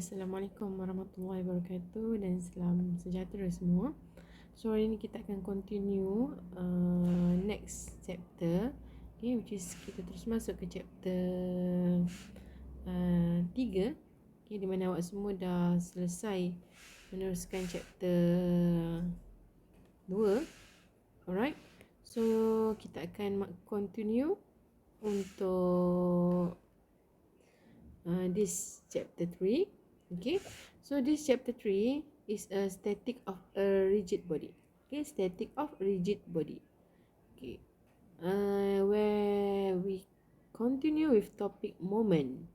Assalamualaikum warahmatullahi wabarakatuh dan salam sejahtera semua. So hari ni kita akan continue next chapter, okay, which is kita terus masuk ke chapter 3, okay, di mana awak semua dah selesai meneruskan chapter 2. Alright, so kita akan continue untuk this chapter 3. Okay, so this chapter 3 is a static of a rigid body. Okay, static of rigid body. Okay, where we continue with topic moment.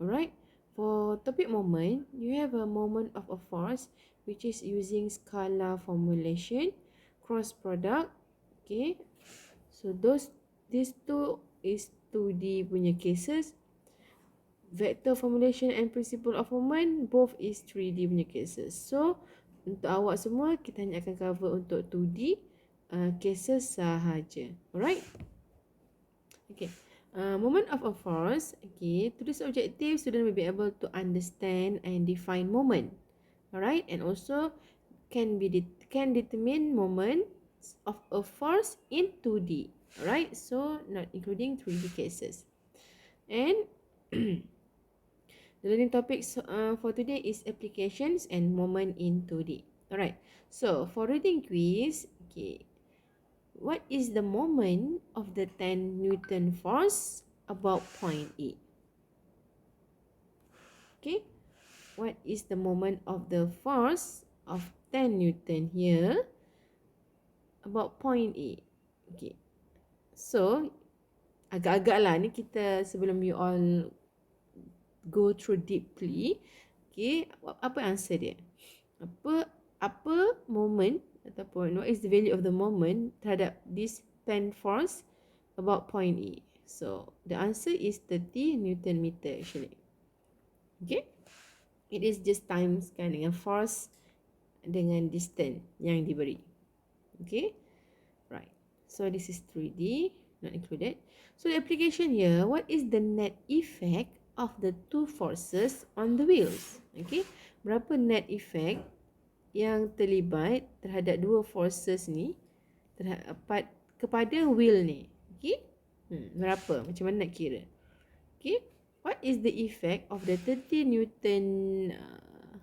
Alright, for topic moment, you have a moment of a force which is using scalar formulation, cross product. Okay, so these two is 2D punya cases. Vector formulation and principle of moment both is 3D punya cases. So untuk awak semua kita hanya akan cover untuk 2D cases sahaja. Alright. Okay. Moment of a force. Okay. To this objective, student will be able to understand and define moment. Alright. And also can determine moment of a force in 2D. Alright. So not including 3D cases. And the learning topics for today is applications and moment in 2D. Alright, so for reading quiz, okay, what is the moment of the 10 Newton force about point A? Okay, what is the moment of the force of 10 Newton here about point A? Okay, so agak-agak lah ni kita sebelum you all go through deeply, okay, apa answer dia? Apa moment ataupun what is the value of the moment terhadap this 10 force about point A? So the answer is 30 Newton meter actually. Okay, it is just times kan dengan force dengan distance yang diberi. Okay, right. So this is 3D, not included. So the application here, what is the net effect of the two forces on the wheels? Okay, berapa net effect yang terlibat terhadap dua forces ni kepada wheel ni? Okay, berapa? Macam mana nak kira? Okay, what is the effect of the 30 Newton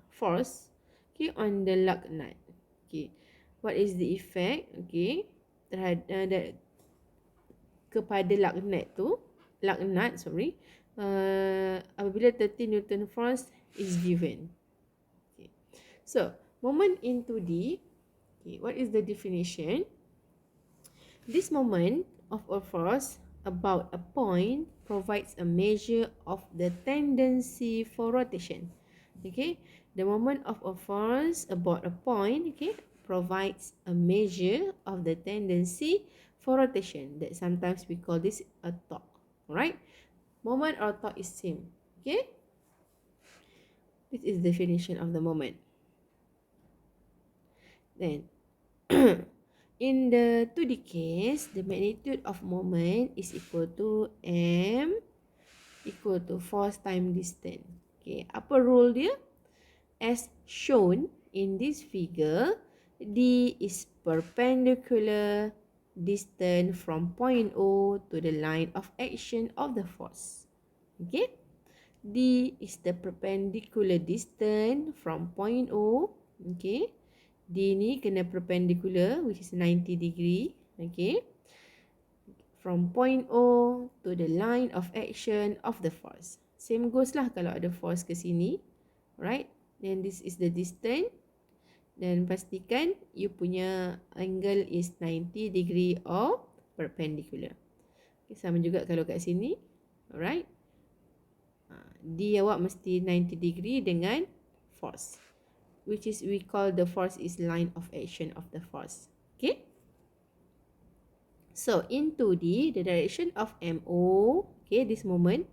force, okay, on the lug nut? Okay, what is the effect, okay, terhadap kepada lug nut, sorry, apabila 30 Newton force is given. Okay. So, moment in 2D, okay, what is the definition? This moment of a force about a point provides a measure of the tendency for rotation. Okay, the moment of a force about a point, okay, provides a measure of the tendency for rotation. That sometimes we call this a torque. Alright. Moment or torque is same. Okay, this is the definition of the moment. Then in the 2D case, the magnitude of moment is equal to m equal to force times distance. Okay, apa rule dia? As shown in this figure, D is perpendicular distance from point O to the line of action of the force. Okay, D is the perpendicular distance from point O. Okay, D ni kena perpendicular, which is 90 degree. Okay, from point O to the line of action of the force. Same goes lah kalau ada force ke sini, right? Then this is the distance. Dan pastikan you punya angle is 90 degree or perpendicular. Okay, sama juga kalau kat sini. Alright. D awak mesti 90 degree dengan force, which is we call the force is line of action of the force. Okay. So in 2D, the direction of MO, okay, this moment,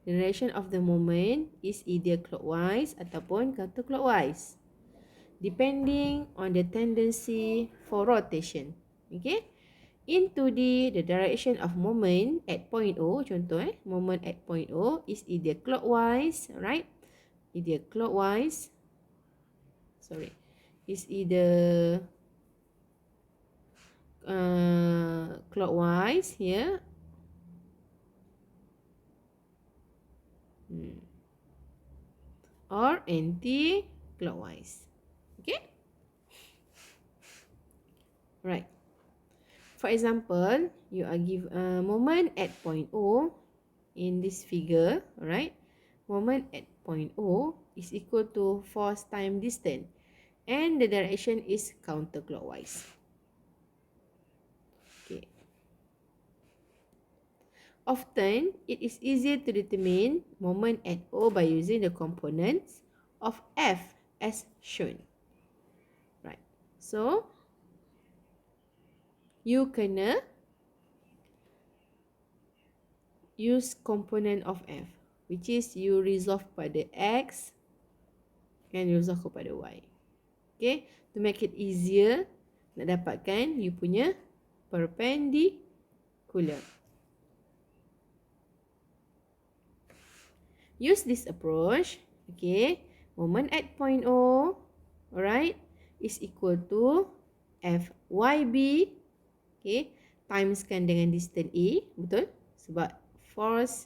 the direction of the moment is either clockwise ataupun counterclockwise, depending on the tendency for rotation. Okay, in 2D, the direction of moment at point O, contoh moment at point O is either clockwise, right, either clockwise, is either clockwise here, or anti-clockwise. Okay? Right. For example, you are given a moment at point O in this figure, alright? Moment at point O is equal to force time distance, and the direction is counterclockwise. Okay. Often, it is easier to determine moment at O by using the components of F as shown. Right. So, you kena use component of F, which is you resolve pada X and resolve kepada Y. Okay, to make it easier nak dapatkan you punya perpendicular. Use this approach. Okay, moment at point O, alright, is equal to FYB. Okay, timeskan dengan distance A, betul? Sebab force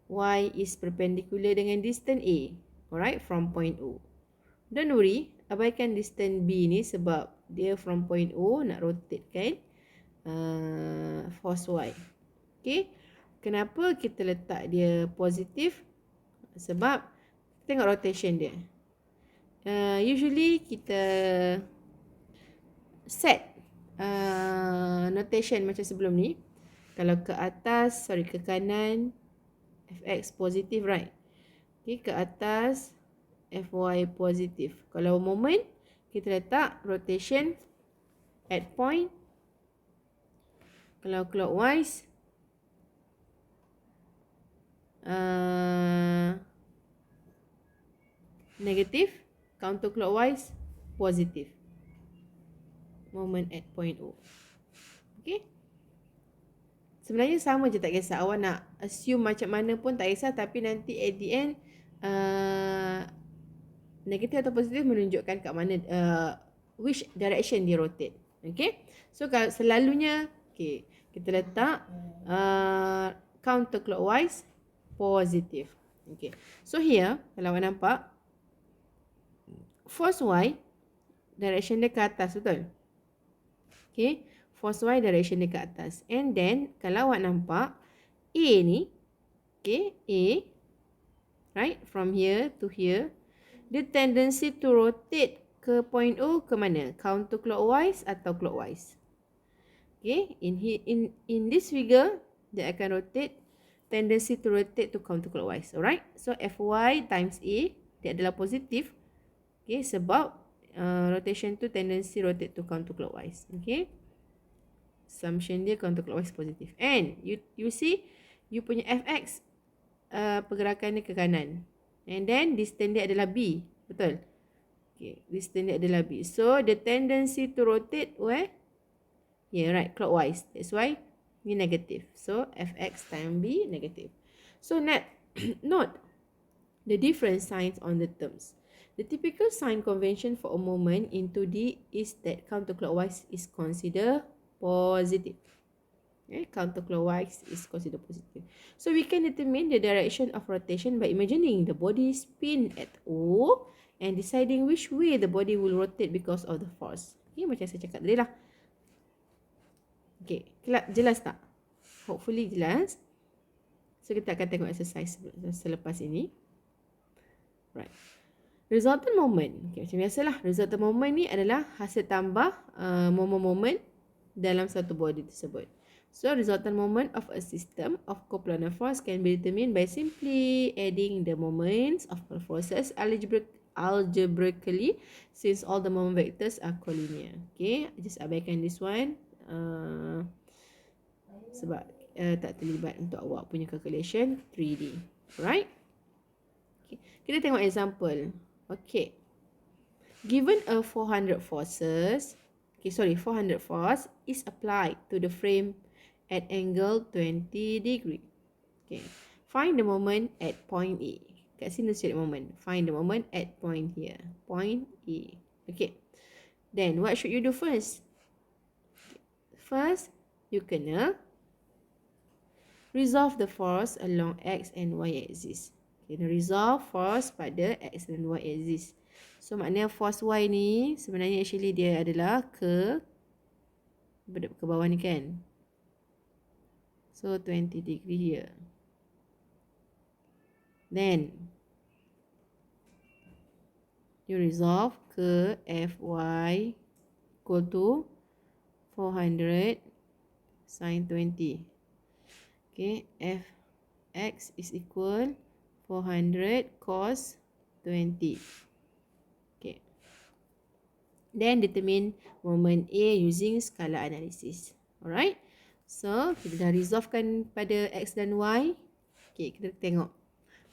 Y is perpendicular dengan distance A, alright, from point O. Don't worry, abaikan distance B ni sebab dia from point O nak rotate kan force Y. Okay, kenapa kita letak dia positif? Sebab tengok rotation dia. Usually kita set notation macam sebelum ni. Kalau ke atas, ke kanan, Fx positif, right? Okay, ke atas, Fy positif. Kalau moment, kita letak rotation at point. Kalau clockwise, negatif. Counterclockwise, positif. Moment at point O. Okay. Sebenarnya sama je, tak kisah. Awak nak assume macam mana pun tak kisah. Tapi nanti at the end, negatif atau positif menunjukkan kat mana, which direction dia rotate. Okay. So kalau selalunya, okay, kita letak counterclockwise, positif. Okay. So here, kalau awak nampak, force Y, direction dia ke atas, betul? Okay. Force Y direction dia ke atas. And then, kalau awak nampak, A ni, okay, A, right, from here to here, the tendency to rotate ke point O ke mana? Counterclockwise atau clockwise? Okay, in this figure, dia akan rotate, tendency to rotate to counterclockwise. Alright, so Fy times A, dia adalah positif. Okay, sebab rotation tu tendency rotate to counterclockwise. Okay, assumption dia counterclockwise positif. And you see, you punya Fx pergerakan dia ke kanan. And then distance dia adalah B. Betul? Okay, distance dia adalah B. So the tendency to rotate where? Yeah, right, clockwise. That's why ni negative. So Fx times B negative. So note the different signs on the terms. The typical sign convention for a moment in 2D is that counterclockwise is considered positive. Okay, counterclockwise is considered positive. So we can determine the direction of rotation by imagining the body spin at O and deciding which way the body will rotate because of the force. Okay, macam saya cakap tadi lah. Okay, jelas tak? Hopefully jelas. So kita akan tengok exercise selepas ini. Right. Resultant moment. Okay, macam biasalah, resultant moment ni adalah hasil tambah moment-moment dalam satu body tersebut. So, resultant moment of a system of coplanar force can be determined by simply adding the moments of all forces algebraically since all the moment vectors are collinear. Okay, just abaikan this one sebab tak terlibat untuk awak punya calculation 3D. Right? Okay. Kita tengok example. Okay. Given a 400 force is applied to the frame at angle 20 degree. Okay. Find the moment at point A. Kat sini cari moment. Find the moment at point here. Point A. Okay. Then what should you do first? First, you kena resolve the force along X and Y axis. Kena resolve force pada X dan Y axis. So maknanya force Y ni sebenarnya actually dia adalah ke bawah ni kan. So 20 degree here. Then you resolve ke Fy equal to 400 sin 20. Okay, Fx is equal 400 cos 20. Okay. Then determine moment A using scalar analysis. Alright. So, kita dah resolvekan pada X dan Y. Okay, kita tengok.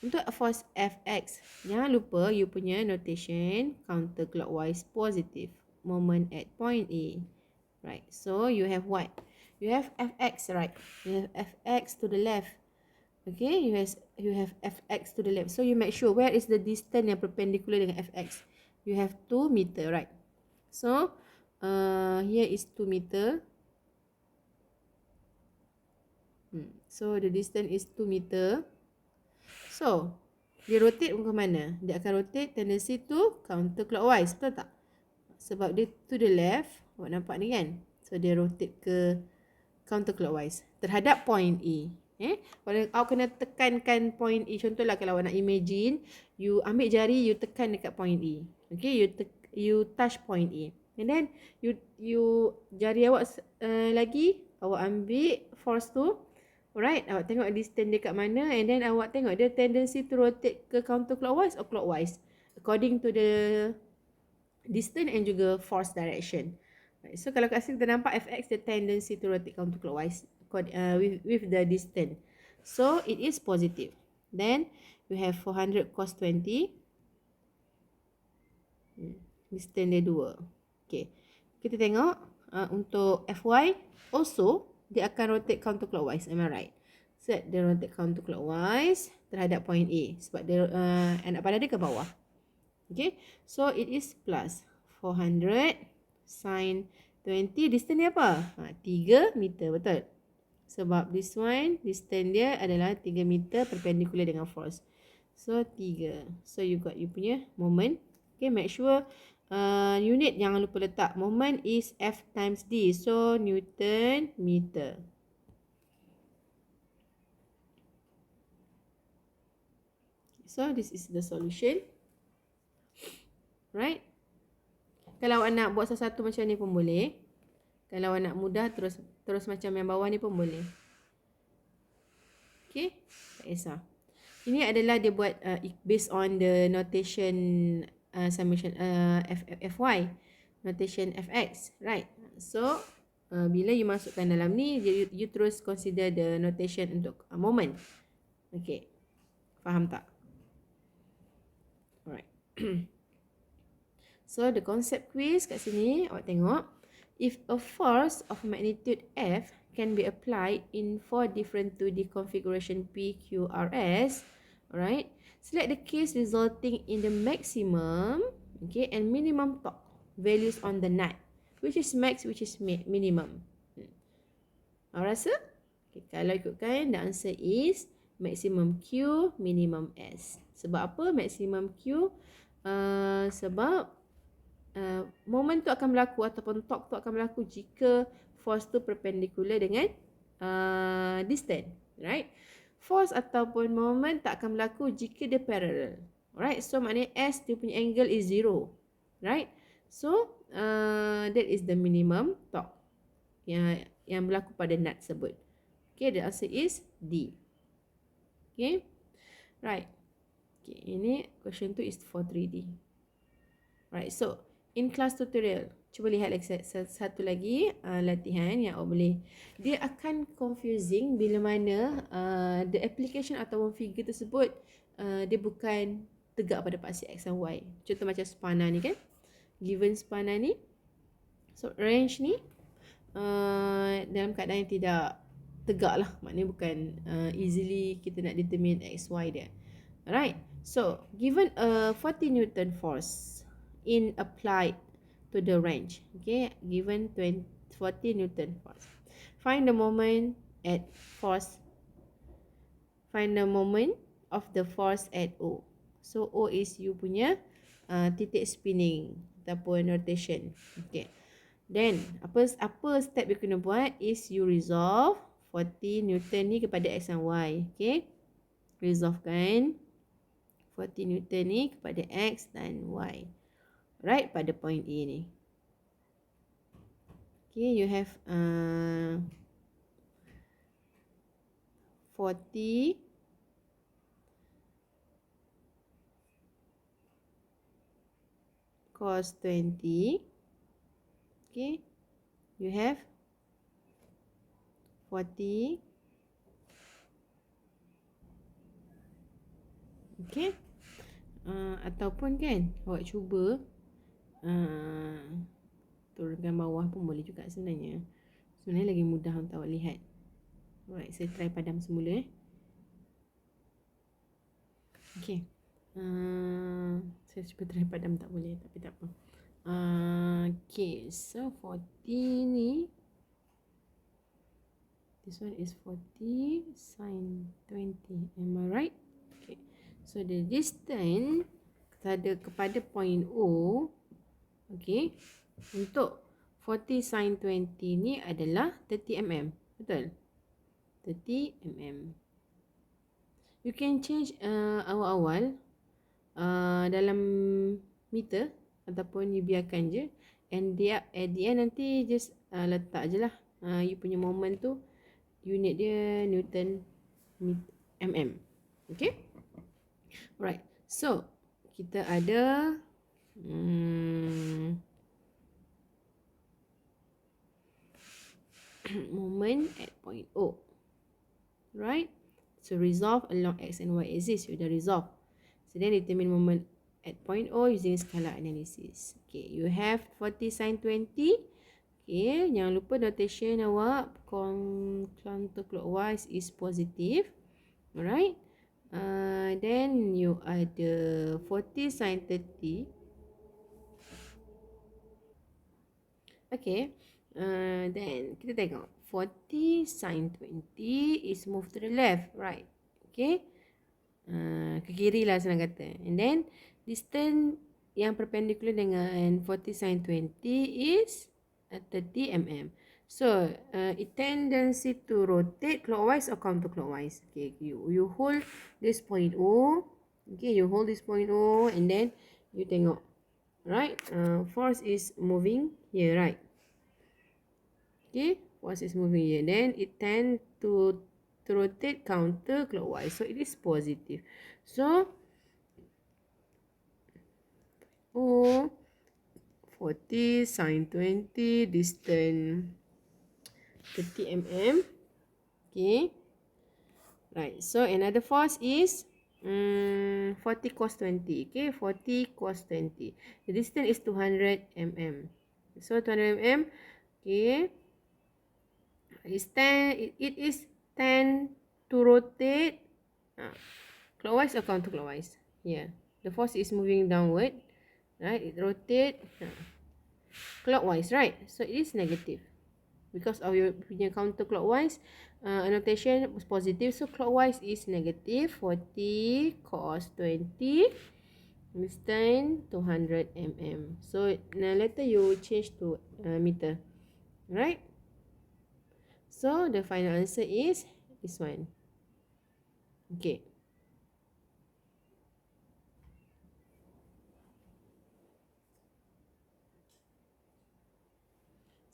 Untuk force Fx, jangan lupa you punya notation counterclockwise positive. Moment at point A. Right. So, you have what? You have Fx, right? You have Fx to the left. Okay, you have Fx to the left. So, you make sure where is the distance yang perpendicular dengan Fx. You have 2 meter, right? So, here is 2 meter. So, the distance is 2 meter. So, dia rotate ke mana? Dia akan rotate tendency to counterclockwise. Betul tak? Sebab dia to the left. Awak nampak ni kan? So, dia rotate ke counterclockwise terhadap point A. Kalau awak kena tekankan point A. Contohlah kalau awak nak imagine, you ambil jari, you tekan dekat point A. Okay, you touch point A. And then, you jari awak lagi, awak ambil force tu. Alright, awak tengok distance dia kat mana, and then awak tengok dia tendency to rotate ke counterclockwise or clockwise according to the distance and juga force direction. Right, so kalau kat sini kita nampak Fx the tendency to rotate counterclockwise with the distance. So it is positive. Then you have 400 cos 20. Distance dia 2. Okay. Kita tengok untuk Fy also dia akan rotate counterclockwise. Am I right? So, dia rotate counterclockwise terhadap point A. Sebab dia anak panah dia ke bawah. Okay. So, it is plus 400 sin 20. Distance dia apa? 3 meter. Betul? Sebab this one, distance dia adalah 3 meter perpendicular dengan force. So, 3. So, you got you punya moment. Okay. Make sure unit jangan lupa letak. Moment is F times D. So, Newton meter. So, this is the solution. Right? Kalau awak nak buat satu-satu macam ni pun boleh. Kalau awak nak mudah, terus macam yang bawah ni pun boleh. Okay? Tak kisah. Ini adalah dia buat based on the notation summation Fy, notation Fx, right? So, bila you masukkan dalam ni, you terus consider the notation untuk moment. Okay. Faham tak? Alright. So, the concept quiz kat sini, awak tengok. If a force of magnitude F can be applied in 4 different 2D configuration P, Q, R, S, alright? Select the case resulting in the maximum, okay, and minimum torque values on the nut. Which is max, which is minimum. Awak rasa? Okay, kalau ikutkan, the answer is maximum Q, minimum S. Sebab apa maximum Q? Sebab moment tu akan berlaku ataupun torque tu akan berlaku jika force tu perpendicular dengan distance, right? Force ataupun moment tak akan berlaku jika dia parallel. Alright, so maknanya S dia punya angle is 0. Right? So, that is the minimum torque yang berlaku pada nut tersebut. Okay, the answer is D. Okay, right. Okay, ini question 2 is for 3D. Right, so in class tutorial, cuba lihat satu lagi latihan yang awak boleh. Dia akan confusing bila mana the application atau figure tersebut dia bukan tegak pada paksi X dan Y. Contoh macam spana ni kan. Given spana ni. So range ni dalam keadaan yang tidak tegak lah. Maknanya bukan easily kita nak determine X, Y dia. Alright. So, given a 40 Newton force in applied to the wrench, okay, given 40 Newton force. Find the moment at force, find the moment of the force at O. So, O is you punya titik spinning ataupun rotation. Okay. Then, apa step you kena buat is you resolve 40 Newton ni kepada X dan Y. Okay. Resolvekan 40 Newton ni kepada X dan Y. Right, pada point A ni. Okay, you have 40 cos 20. Okay, you have 40. Okay, ataupun kan awak cuba turunkan bawah pun boleh juga sebenarnya. Sebenarnya lagi mudah untuk awak lihat. Alright, saya try padam semula. Okay, saya cuba try padam, tak boleh, tapi tak apa. Okay, so 40 ni, this one is 40 sin 20, am I right? Okay, so the distance kepada point O, okay, untuk 40 sin 20 ni adalah 30 mm, betul? 30 mm. You can change awal-awal dalam meter ataupun you biarkan je, and at the end nanti just letak je lah you punya moment tu, unit dia Newton mm. Okay, alright, so kita ada moment at point O, right? So resolve along X and Y axis, you dah resolve. So then determine moment at point O using scalar analysis. Okay, you have 40 sin 20. Okay, jangan lupa notation awak counterclockwise is positive. Alright. Then you ada 40 sin 30. Okay. Then kita tengok 40 sin 20 is move to the left, right? Okay. Ke kiri lah senang kata. And then distance yang perpendicular dengan 40 sin 20 is 30 mm. So it tendency to rotate clockwise or counterclockwise. Okay, you hold this point O. Okay, you hold this point O and then you tengok, right? Force is moving here, right? Okay, force is moving here. Then it tend to rotate counterclockwise. So it is positive. So O 40 sin 20 distance 30 mm. Okay. Right. So another force is 40 cos 20. Okay. 40 cos 20. The distance is 200 mm. So 200 mm. Okay. It is 10 to rotate clockwise or counterclockwise. Yeah. The force is moving downward. Right. It rotates clockwise. Right. So it is negative. Because of your punya counterclockwise, annotation was positive. So clockwise is negative. 40 cos 20. Distance 200 mm. So now later you change to meter. Right? So the final answer is this one. Okay.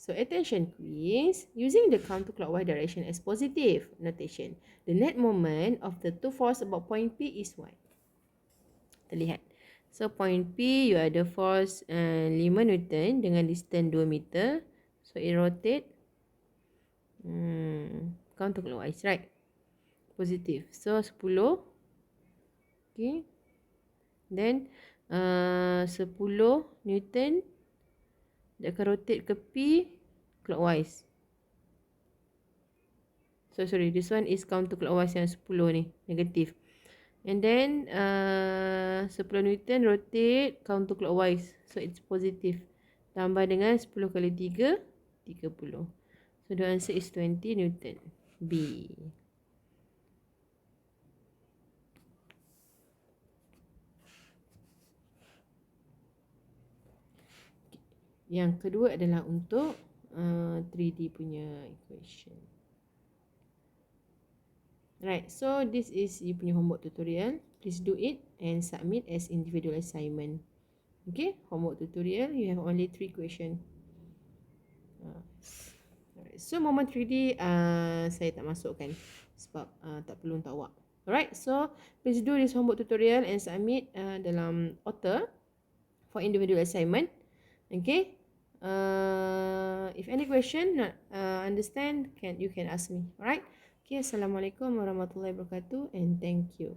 So attention please, using the counterclockwise direction as positive notation, the net moment of the two force about point P is what? Terlihat. So point P, you ada force 5 Newton dengan distance 2 meter. So it rotate counterclockwise, right? Positive. So 10. Okay. Then 10 Newton dia akan rotate ke P clockwise. So sorry, this one is counterclockwise yang 10 ni, negatif. And then 10 Newton rotate counterclockwise. So it's positive. Tambah dengan 10 kali 3, 30. So the answer is 20 Newton. B. Yang kedua adalah untuk 3D punya equation. Right, so this is you punya homework tutorial. Please do it and submit as individual assignment. Okay, homework tutorial, you have only 3 questions. Alright, so moment 3D saya tak masukkan sebab tak perlu untuk awak. Alright, so please do this homework tutorial and submit dalam author for individual assignment. Okay, if any question not understand, you can ask me. Alright, okay, assalamualaikum warahmatullahi wabarakatuh and thank you.